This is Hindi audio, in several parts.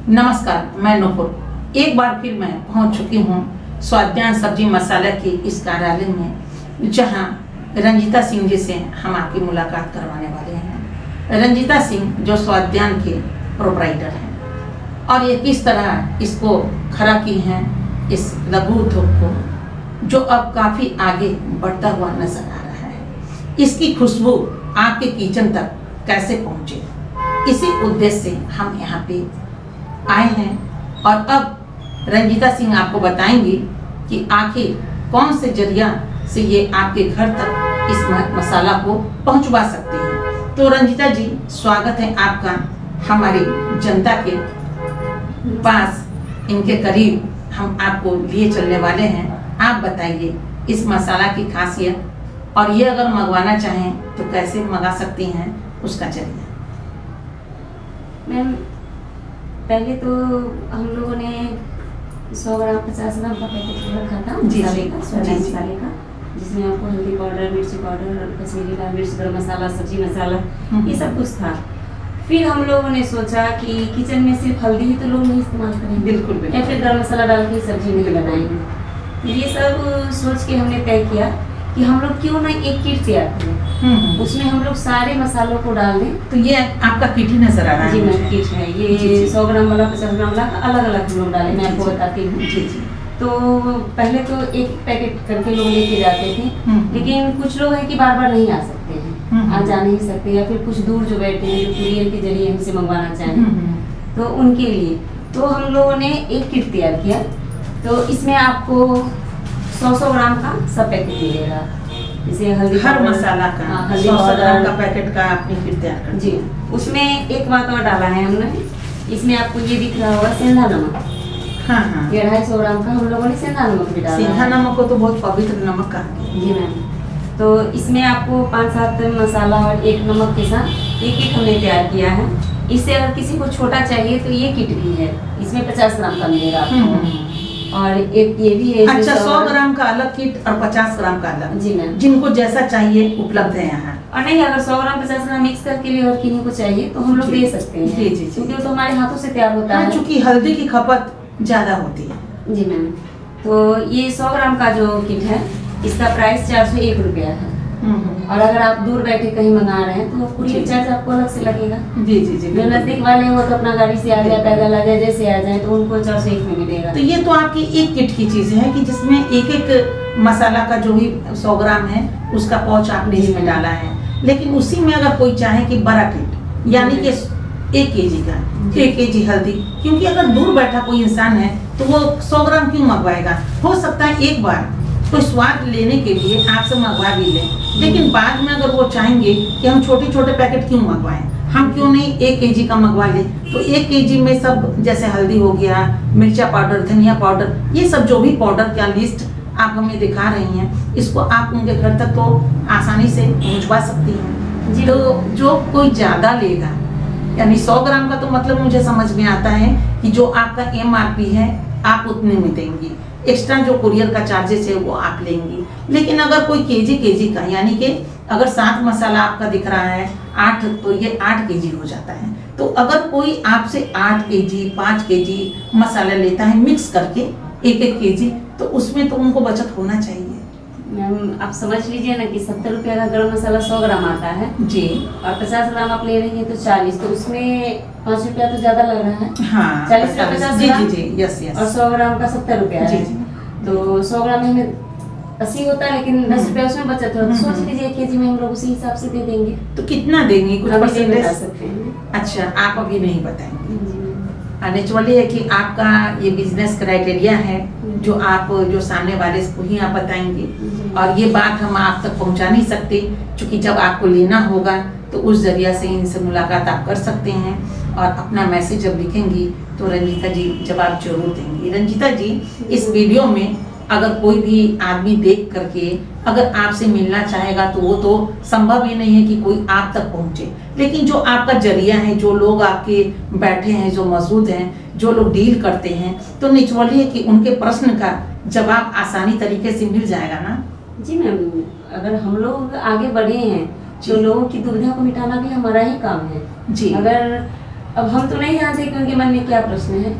नमस्कार, मैं नूपुर एक बार फिर मैं पहुंच चुकी हूं स्वाध्याय सब्जी मसाला के इस कार्यालय में, जहां रंजीता सिंह जी से हम आपकी मुलाकात करवाने वाले हैं। रंजीता सिंह जो स्वाध्याय के प्रोप्राइटर हैं और ये किस तरह इसको खड़ा की हैं, इस लघु उद्योग को, जो अब काफ़ी आगे बढ़ता हुआ नजर आ रहा है। इसकी खुशबू आपके किचन तक कैसे पहुँचे, इसी उद्देश्य से हम यहाँ पे आए हैं। और अब रंजीता सिंह आपको बताएंगी कि आखिर कौन से जरिया से ये आपके घर तक इस मसाला को पहुंचवा सकते हैं। तो रंजीता जी, स्वागत है आपका हमारी जनता के पास, इनके करीब हम आपको लिए चलने वाले हैं। आप बताइए इस मसाला की खासियत, और ये अगर मंगवाना चाहें तो कैसे मंगा सकती हैं, उसका जरिया। मैम, पहले तो हम लोगों ने 100 ग्राम 50 ग्राम का पैकेट रखा था मसाले का, स्वादिष्ट मसाले का, जिसमें आपको हल्दी पाउडर, मिर्ची पाउडर, कश्मीरी लाल मिर्च, गरम मसाला, सब्जी मसाला, ये सब कुछ था। फिर हम लोगों ने सोचा कि किचन में सिर्फ हल्दी ही तो लोग नहीं इस्तेमाल करेंगे, बिल्कुल या फिर गरम मसाला डाल के सब्जी नहीं बनाएंगे। तो ये सब सोच के हमने तय किया कि हम लोग क्यों ना एक किट तैयार करें, उसमें हम लोग सारे मसालों को डाल दें। तो ये आपका किट ही नजर आ रहा है। जी मैम, किट है ये। 100 ग्राम वाला, 50 ग्राम वाला, अलग अलग हम लोग डाले, मैं आपको बताती हूँ। जी जी। तो पहले तो एक पैकेट करके लोग लेके जाते थे, लेकिन कुछ लोग हैं कि बार बार नहीं आ सकते हैं, आ जा नहीं सकते, या फिर कुछ दूर जो बैठे हैं, जो कुरियर के जरिए हमसे मंगवाना चाहें, तो उनके लिए तो हम लोगों ने एक किट तैयार किया। तो इसमें आपको 100 ग्राम का सब पैकेट मिलेगा, जैसे हल्दी हर मसाला का, हल्दी 100 ग्राम का पाउडर पैकेट का आपने किट तैयार कर जी। उसमें एक बात और डाला है हमने, इसमें आपको ये दिख रहा होगा सेंधा नमक। हाँ हाँ, 250 ग्राम का हम लोगों ने सेंधा नमक भी डाला सिंधा है। नमक को तो बहुत पवित्र नमक कहा जी मैम। तो इसमें आपको 5-7 मसाला और एक नमक के साथ ये किट हमने तैयार किया है। इससे अगर किसी को छोटा चाहिए तो ये किट भी है, इसमें 50 ग्राम का मिलेगा आपको। और एक ये भी है। अच्छा, 100 ग्राम का अलग किट और 50 ग्राम का अलग। जी मैम। जिनको जैसा चाहिए उपलब्ध है यहाँ। और नहीं, अगर 100 ग्राम 50 ग्राम मिक्स करके भी और किन्हीं को चाहिए तो हम लोग दे सकते हैं। जी जी, क्योंकि वो तो हमारे हाथों से तैयार होता है, क्योंकि हल्दी की खपत ज्यादा होती है। जी मैम। तो ये 100 ग्राम का जो किट है, इसका प्राइस 401 रुपया है। और अगर आप दूर बैठे कहीं मंगा रहे हैं तो कुरियर चार्ज आपको अलग से लगेगा। जी जी जी। जो नजदीक वाले हो तो अपना गाड़ी से आ जाए, पैदल आ जाए, जैसे आ जाए, तो उनको 401 में मिलेगा। तो ये तो आपकी एक किट की चीज है कि जिसमें एक एक मसाला का जो भी 100 ग्राम है उसका पाउच आपने इसमें डाला है। लेकिन उसी में अगर कोई चाहे कि बड़ा किट, यानी कि 1 केजी का, 1 केजी हल्दी, क्योंकि अगर दूर बैठा कोई इंसान है तो वो 100 ग्राम क्यों मंगवाएगा। हो सकता है एक बार कोई स्वाद लेने के लिए आपसे मंगवा भी लें, लेकिन बाद में अगर वो चाहेंगे कि हम छोटे छोटे पैकेट क्यों मंगवाएं, हम क्यों नहीं 1 केजी का मंगवा लें। तो 1 केजी में सब, जैसे हल्दी हो गया, मिर्चा पाउडर, धनिया पाउडर, ये सब जो भी पाउडर का लिस्ट आप हमें दिखा रही हैं, इसको आप उनके घर तक तो आसानी से पहुँचवा सकती हैं। तो जो कोई ज़्यादा लेगा, यानी 100 ग्राम का, तो मतलब मुझे समझ में आता है कि जो आपका MRP है आप उतने में देंगी, एक्स्ट्रा जो कुरियर का चार्जेस है वो आप लेंगी। लेकिन अगर कोई केजी का, यानी कि अगर 7 मसाला आपका दिख रहा है 8, तो ये 8 केजी हो जाता है। तो अगर कोई आपसे 8 केजी 5 केजी मसाला लेता है मिक्स करके 1-1 केजी, तो उसमें तो उनको बचत होना चाहिए। मैम, आप समझ लीजिए ना कि 70 रुपया का गरम मसाला 100 ग्राम आता है जी, और और 50 ग्राम आप ले रही है तो 40, तो उसमें 5 रुपया तो ज्यादा लग रहा है। हाँ, 40 का 50 जी ग्राम, जी जी, यस यस। और 100 ग्राम का 70 रुपया है। जी। तो 100 ग्राम में हमें 80 होता है, लेकिन 10 रुपया उसमें बचत होता है। तो सोच लीजिए 1 केजी में हम लोग उसी हिसाब से दे देंगे। तो कितना देंगी, कुछ अभी नहीं परसेंटेज बता सकते हैं। अच्छा, आप अभी नहीं बताएंगे। जी। नेचुरली है कि आपका ये बिजनेस क्राइटेरिया है, जो आप जो सामने वाले को ही आप बताएंगे, और ये बात हम आप तक पहुंचा नहीं सकते, क्योंकि जब आपको लेना होगा तो उस जरिया से इनसे मुलाकात आप कर सकते हैं, और अपना मैसेज जब लिखेंगी तो रंजीता जी जवाब जरूर देंगी। रंजीता जी, इस वीडियो में अगर कोई भी आदमी देख करके अगर आपसे मिलना चाहेगा तो वो तो संभव ही नहीं है कि कोई आप तक पहुंचे, लेकिन जो आपका जरिया है, जो लोग आपके बैठे हैं, जो मौजूद हैं, जो लोग डील करते हैं, तो नेचुरली है कि उनके प्रश्न का जवाब आसानी तरीके से मिल जाएगा ना। जी मैम, अगर हम लोग आगे बढ़े हैं तो लोगों की दुविधा को मिटाना भी हमारा ही काम है। जी। अगर अब हम तो नहीं जानते कि उनके मन में क्या प्रश्न है।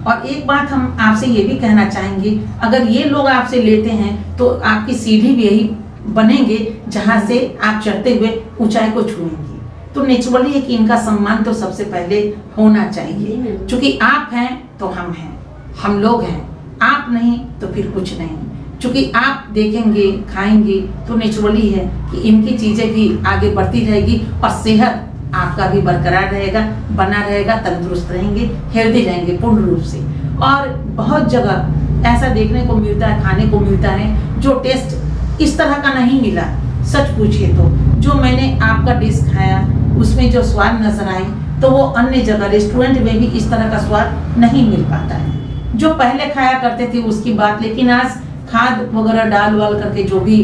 और एक बात हम आपसे ये भी कहना चाहेंगे, अगर ये लोग आपसे लेते हैं तो आपकी सीढ़ी भी यही बनेंगे जहाँ से आप चढ़ते हुए ऊंचाई को छुएंगे। तो नेचुरली है कि इनका सम्मान तो सबसे पहले होना चाहिए, क्योंकि आप हैं तो हम हैं, हम लोग हैं, आप नहीं तो फिर कुछ नहीं। क्योंकि आप देखेंगे खाएंगे तो नेचुरली है कि इनकी चीजें भी आगे बढ़ती रहेगी और सेहत आपका भी बरकरार रहेगा, बना रहेगा, तंदुरुस्त रहेंगे, हेल्दी रहेंगे पूर्ण रूप से। और बहुत जगह ऐसा देखने को मिलता है, खाने को मिलता है जो टेस्ट इस तरह का नहीं मिला। सच पूछिए तो जो मैंने आपका डिश खाया उसमें जो स्वाद नजर आए तो वो अन्य जगह रेस्टोरेंट में भी इस तरह का स्वाद नहीं मिल पाता है। जो पहले खाया करते थे उसकी बात, लेकिन आज खाद वगैरह डाल वाल करके जो भी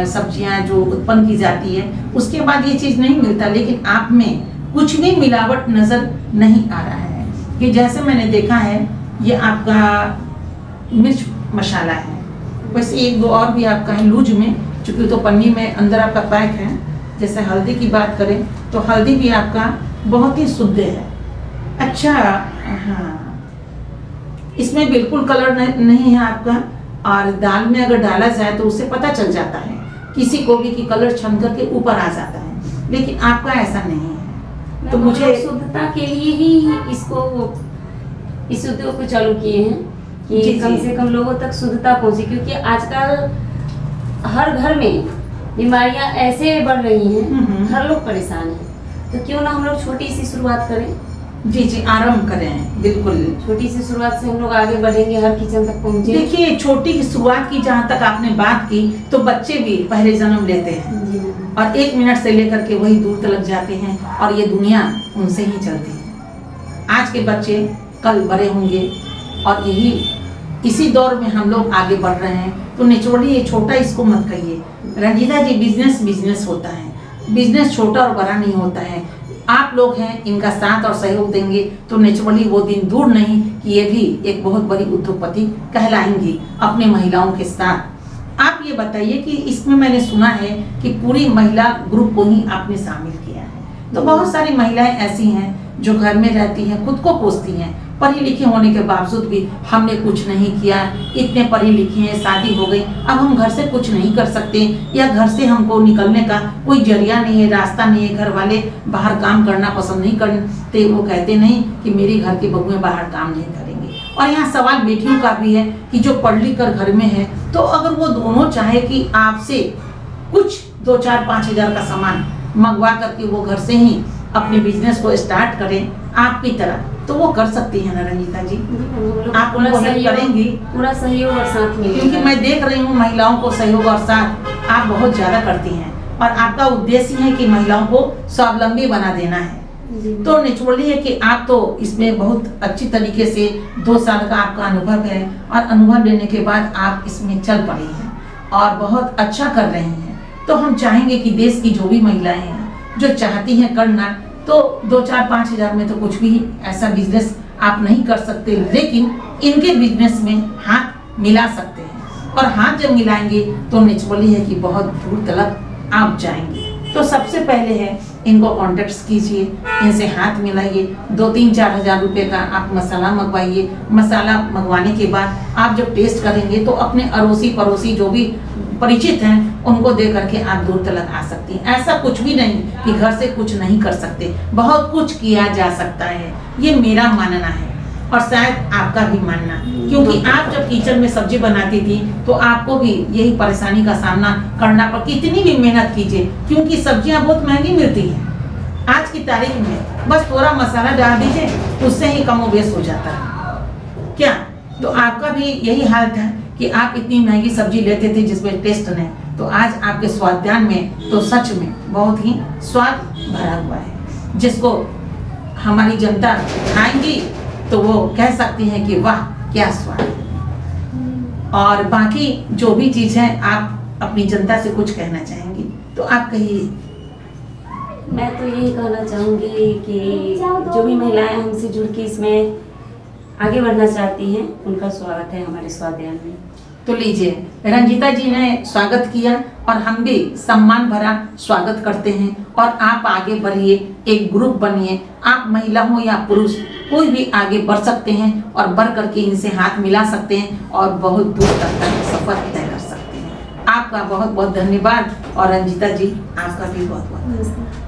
सब्जियां जो उत्पन्न की जाती है उसके बाद ये चीज़ नहीं मिलता। लेकिन आप में कुछ भी मिलावट नज़र नहीं आ रहा है। कि जैसे मैंने देखा है ये आपका मिर्च मसाला है, वैसे एक दो और भी आपका है लूज में, चूँकि तो पन्नी में अंदर आपका पैक है। जैसे हल्दी की बात करें तो हल्दी भी आपका बहुत ही शुद्ध है। अच्छा हाँ, इसमें बिल्कुल कलर नहीं है आपका। और दाल में अगर डाला जाए तो उससे पता चल जाता है किसी को भी कि कलर छन करके ऊपर आ जाता है, लेकिन आपका ऐसा नहीं है। तो मुझे शुद्धता के लिए ही इस उद्योग को चालू किए हैं कि कम से कम लोगों तक शुद्धता पहुंचे, क्योंकि आजकल हर घर में बीमारियां ऐसे बढ़ रही हैं, हर लोग परेशान हैं। तो क्यों ना हम लोग छोटी सी शुरुआत करें। जी जी, आरंभ करें, बिल्कुल छोटी सी शुरुआत से हम लोग आगे बढ़ेंगे, हर किचन तक पहुंचे। देखिए छोटी की शुरुआत की जहाँ तक आपने बात की तो बच्चे भी पहले जन्म लेते हैं और 1 मिनट से लेकर के वही दूर तक जाते हैं और ये दुनिया उनसे ही चलती है। आज के बच्चे कल बड़े होंगे और यही इसी दौर में हम लोग आगे बढ़ रहे हैं। तो नेचुरली ये छोटा इसको मत कहिए रंजीता जी, बिजनेस होता है, बिजनेस छोटा और बड़ा नहीं होता है। आप लोग हैं, इनका साथ और सहयोग देंगे तो नेचुरली वो दिन दूर नहीं कि ये भी एक बहुत बड़ी उद्योगपति कहलाएंगी अपने महिलाओं के साथ। आप ये बताइए कि इसमें मैंने सुना है कि पूरी महिला ग्रुप को ही आपने शामिल किया है। तो बहुत सारी महिलाएं ऐसी हैं जो घर में रहती हैं, खुद को पोसती हैं, पढ़ी लिखी होने के बावजूद भी हमने कुछ नहीं किया, इतने पढ़ी लिखी हैं, शादी हो गई, अब हम घर से कुछ नहीं कर सकते या घर से हमको निकलने का कोई जरिया नहीं है, रास्ता नहीं है, घर वाले बाहर काम करना पसंद नहीं करते, वो कहते नहीं कि मेरी घर की बहुएं बाहर काम नहीं करेंगे। और यहाँ सवाल बेटियों का भी है कि जो पढ़ लिख कर घर में है तो अगर वो दोनों चाहे कि आपसे कुछ 2-4-5 हज़ार का सामान मंगवा करके वो घर से ही अपने बिजनेस को स्टार्ट करें आपकी तरह, तो वो कर सकती है ना रंजीता जी? आप उनको हेल्प करेंगी? पूरा सहयोग और साथ मिलेगा। क्योंकि मैं देख रही हूँ महिलाओं को सहयोग और साथ आप बहुत ज्यादा करती हैं और आपका उद्देश्य है कि महिलाओं को स्वावलंबी बना देना है। तो नेचुरली है कि आप तो इसमें बहुत अच्छी तरीके से 2 साल का आपका अनुभव है और अनुभव लेने के बाद आप इसमें चल पड़ी हैं और बहुत अच्छा कर रही हैं। तो हम चाहेंगे कि देश की जो भी महिलाएं हैं जो चाहती हैं करना, तो 2-4-5 हज़ार में तो कुछ भी ऐसा बिजनेस आप नहीं कर सकते, लेकिन इनके बिजनेस में हाथ मिला सकते हैं। और हाथ जब मिलाएंगे तो नेचुरली है कि बहुत दूर तक आप जाएंगे। तो सबसे पहले है इनको कॉन्टेक्ट कीजिए, इनसे हाथ मिलाइए, 2-3-4 हज़ार रुपये का आप मसाला मंगवाइए। मसाला मंगवाने के बाद आप जब टेस्ट करेंगे तो अपने अड़ोसी पड़ोसी जो भी परिचित हैं उनको दे करके आप दूर तक आ सकती हैं। ऐसा कुछ भी नहीं कि घर से कुछ नहीं कर सकते, बहुत कुछ किया जा सकता है, ये मेरा मानना है और शायद आपका भी मानना। क्योंकि आप जब किचन में सब्जी बनाती थी तो आपको भी यही परेशानी का सामना करना पड़ा। कितनी भी मेहनत कीजिए, क्योंकि सब्जियां बहुत महंगी मिलती हैं आज की तारीख में, बस थोड़ा मसाला डाल दीजिए उससे ही कम बेस हो जाता है क्या? तो आपका भी यही हाल था कि आप इतनी महंगी सब्जी लेते थे जिसमें टेस्ट नहीं, तो आज आपके स्वाद्यान में तो सच में बहुत ही स्वाद भरा हुआ है, जिसको हमारी जनता खाएंगी तो वो कह सकती हैं कि वाह क्या स्वाद। और बाकी जो भी चीज़ है आप अपनी जनता से कुछ कहना चाहेंगी तो आप कहिए। मैं तो यही कहना चाहूँगी कि जो भी महिलाएं हमसे जुड़ के इसमें आगे बढ़ना चाहती हैं उनका स्वागत है हमारे स्वाध्याय में। तो लीजिए, रंजीता जी ने स्वागत किया और हम भी सम्मान भरा स्वागत करते हैं। और आप आगे बढ़िए, एक ग्रुप बनिए, आप महिला हो या पुरुष कोई भी आगे बढ़ सकते हैं और बढ़ करके इनसे हाथ मिला सकते हैं और बहुत दूर तक का सफर तय कर सकते हैं। आपका बहुत बहुत धन्यवाद और रंजीता जी आपका भी बहुत बहुत धन्यवाद।